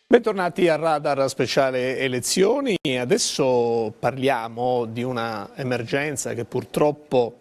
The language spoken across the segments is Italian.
Bentornati a Radar Speciale Elezioni. Adesso parliamo di una emergenza che purtroppo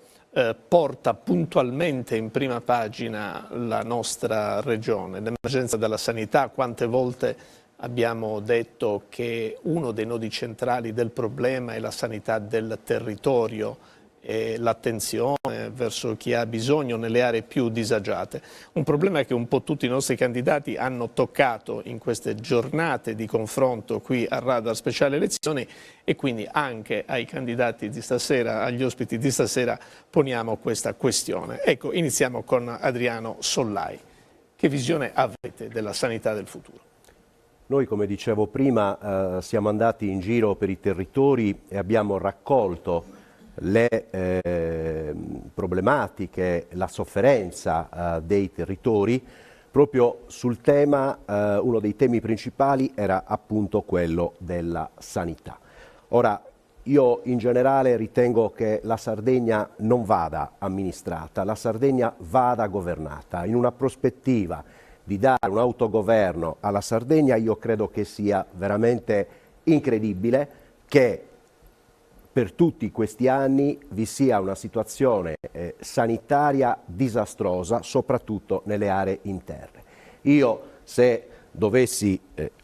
porta puntualmente in prima pagina la nostra regione, l'emergenza della sanità. Quante volte abbiamo detto che uno dei nodi centrali del problema è la sanità del territorio e l'attenzione verso chi ha bisogno nelle aree più disagiate. Un problema che un po' tutti i nostri candidati hanno toccato in queste giornate di confronto qui a Radar Speciale Elezioni, e quindi anche ai candidati di stasera, agli ospiti di stasera, poniamo questa questione. Ecco, iniziamo con Adriano Sollai. Che visione avete della sanità del futuro? Noi, come dicevo prima, siamo andati in giro per i territori e abbiamo raccolto le problematiche, la sofferenza dei territori. Proprio sul tema, uno dei temi principali era appunto quello della sanità. Ora, io in generale ritengo che la Sardegna non vada amministrata, la Sardegna vada governata. In una prospettiva di dare un autogoverno alla Sardegna, io credo che sia veramente incredibile che per tutti questi anni vi sia una situazione sanitaria disastrosa, soprattutto nelle aree interne. Io, se dovessi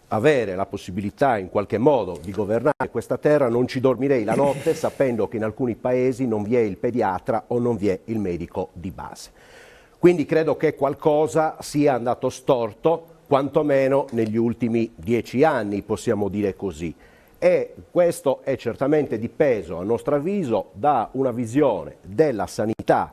avere la possibilità in qualche modo di governare questa terra, non ci dormirei la notte sapendo che in alcuni paesi non vi è il pediatra o non vi è il medico di base. Quindi credo che qualcosa sia andato storto, quantomeno negli ultimi 10 anni, possiamo dire così. E questo è certamente dipeso, a nostro avviso, da una visione della sanità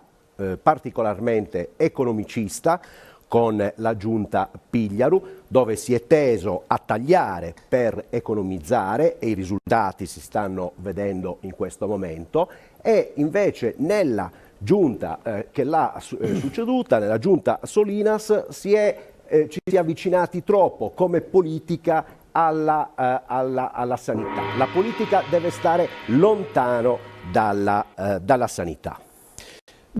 particolarmente economicista, con la giunta Pigliaru, dove si è teso a tagliare per economizzare, e i risultati si stanno vedendo in questo momento, e invece nella giunta che l'ha succeduta, nella giunta Solinas, ci si è avvicinati troppo come politica alla sanità. La politica deve stare lontano dalla sanità.